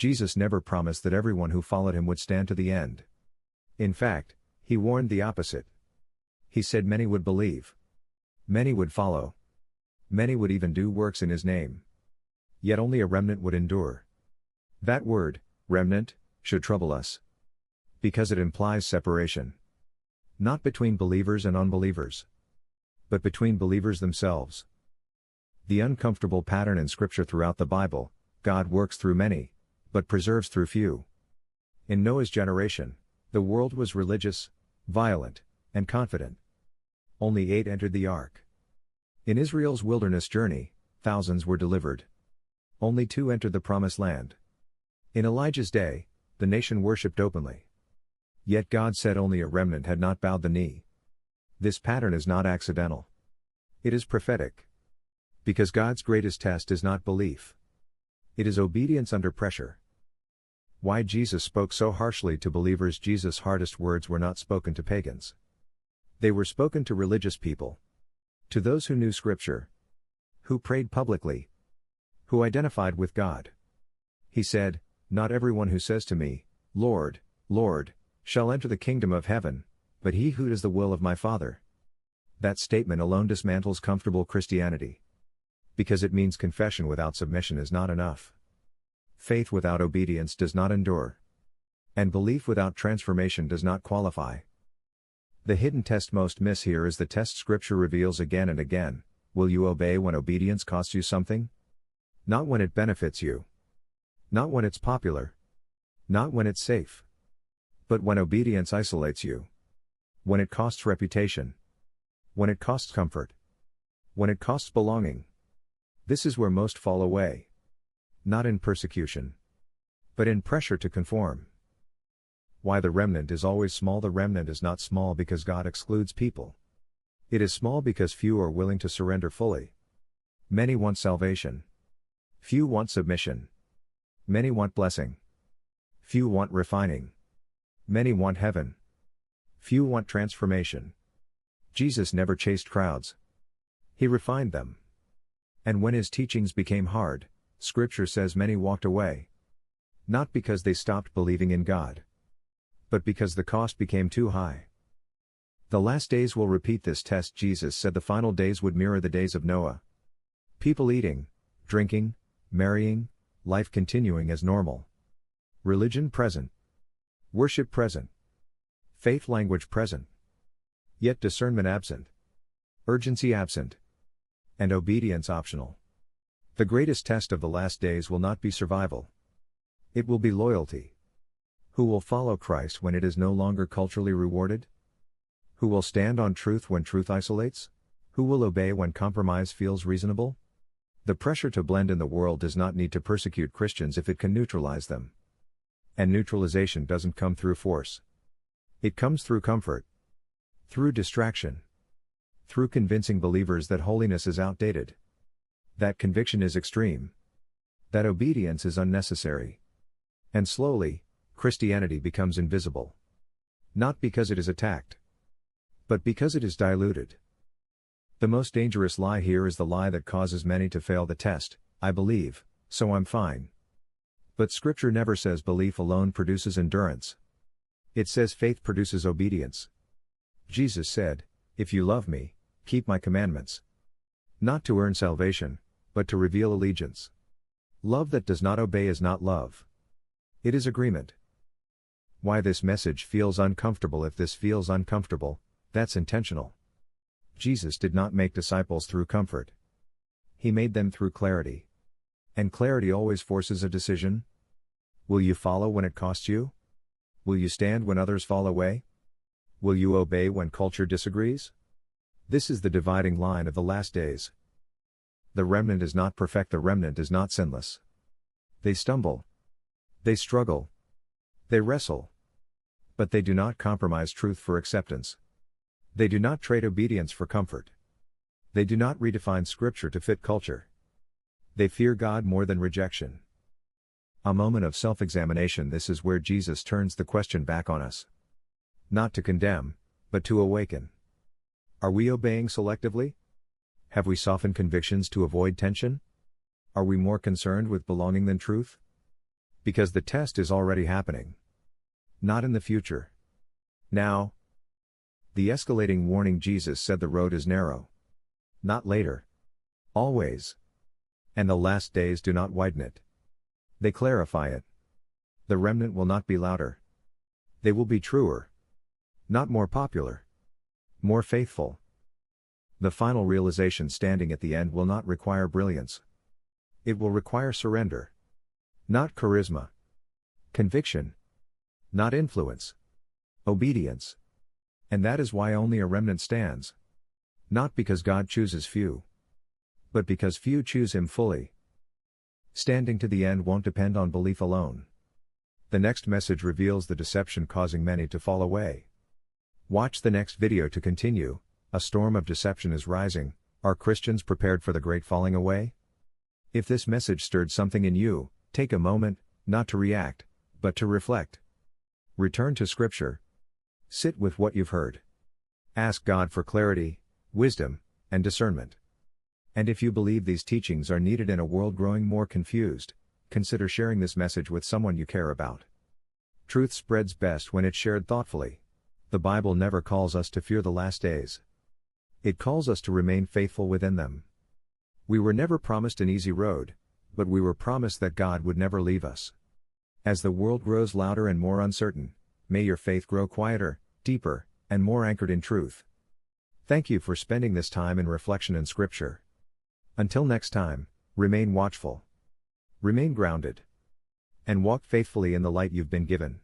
Jesus never promised that everyone who followed him would stand to the end. In fact, he warned the opposite. He said many would believe. Many would follow. Many would even do works in his name. Yet only a remnant would endure. That word, remnant, should trouble us. Because it implies separation. Not between believers and unbelievers, but between believers themselves. The uncomfortable pattern in Scripture throughout the Bible: God works through many, but preserves through few. In Noah's generation, the world was religious, violent, and confident. Only 8 entered the ark. In Israel's wilderness journey, thousands were delivered. Only 2 entered the promised land. In Elijah's day, the nation worshipped openly. Yet God said only a remnant had not bowed the knee. This pattern is not accidental. It is prophetic. Because God's greatest test is not belief. It is obedience under pressure. Why Jesus spoke so harshly to believers? Jesus' hardest words were not spoken to pagans. They were spoken to religious people. To those who knew Scripture. Who prayed publicly. Who identified with God. He said, "Not everyone who says to me, 'Lord, Lord,' shall enter the kingdom of heaven, but he who does the will of my Father." That statement alone dismantles comfortable Christianity. Because it means confession without submission is not enough. Faith without obedience does not endure. And belief without transformation does not qualify. The hidden test most miss here is the test Scripture reveals again and again: will you obey when obedience costs you something? Not when it benefits you. Not when it's popular. Not when it's safe. But when obedience isolates you. When it costs reputation. When it costs comfort. When it costs belonging. This is where most fall away. Not in persecution, but in pressure to conform. Why the remnant is always small? The remnant is not small because God excludes people. It is small because few are willing to surrender fully. Many want salvation. Few want submission. Many want blessing. Few want refining. Many want heaven. Few want transformation. Jesus never chased crowds. He refined them. And when his teachings became hard, Scripture says many walked away. Not because they stopped believing in God, but because the cost became too high. The last days will repeat this test. Jesus said the final days would mirror the days of Noah. People eating, drinking, marrying, life continuing as normal. Religion present. Worship present. Faith language present. Yet discernment absent. Urgency absent. And obedience optional. The greatest test of the last days will not be survival. It will be loyalty. Who will follow Christ when it is no longer culturally rewarded? Who will stand on truth when truth isolates? Who will obey when compromise feels reasonable? The pressure to blend in the world does not need to persecute Christians if it can neutralize them. And neutralization doesn't come through force. It comes through comfort. Through distraction. Through convincing believers that holiness is outdated. That conviction is extreme. That obedience is unnecessary. And slowly, Christianity becomes invisible. Not because it is attacked, but because it is diluted. The most dangerous lie here is the lie that causes many to fail the test: I believe, so I'm fine. But Scripture never says belief alone produces endurance. It says faith produces obedience. Jesus said, "If you love me, keep my commandments." Not to earn salvation, but to reveal allegiance. Love that does not obey is not love. It is agreement. Why this message feels uncomfortable? If this feels uncomfortable, that's intentional. Jesus did not make disciples through comfort. He made them through clarity. And clarity always forces a decision. Will you follow when it costs you? Will you stand when others fall away? Will you obey when culture disagrees? This is the dividing line of the last days. The remnant is not perfect. The remnant is not sinless. They stumble. They struggle. They wrestle. But they do not compromise truth for acceptance. They do not trade obedience for comfort. They do not redefine Scripture to fit culture. They fear God more than rejection. A moment of self-examination. This is where Jesus turns the question back on us. Not to condemn, but to awaken. Are we obeying selectively? Have we softened convictions to avoid tension? Are we more concerned with belonging than truth? Because the test is already happening. Not in the future. Now. The escalating warning: Jesus said the road is narrow. Not later. Always. And the last days do not widen it. They clarify it. The remnant will not be louder. They will be truer. Not more popular. More faithful. The final realization standing at the end will not require brilliance. It will require surrender. Not charisma. Conviction. Not influence. Obedience. And that is why only a remnant stands. Not because God chooses few, but because few choose Him fully. Standing to the end won't depend on belief alone. The next message reveals the deception causing many to fall away. Watch the next video to continue. A storm of deception is rising. Are Christians prepared for the great falling away? If this message stirred something in you, take a moment, not to react, but to reflect. Return to Scripture. Sit with what you've heard. Ask God for clarity, wisdom, and discernment. And if you believe these teachings are needed in a world growing more confused, consider sharing this message with someone you care about. Truth spreads best when it's shared thoughtfully. The Bible never calls us to fear the last days. It calls us to remain faithful within them. We were never promised an easy road, but we were promised that God would never leave us. As the world grows louder and more uncertain, may your faith grow quieter, deeper, and more anchored in truth. Thank you for spending this time in reflection in Scripture. Until next time, remain watchful, remain grounded, and walk faithfully in the light you've been given.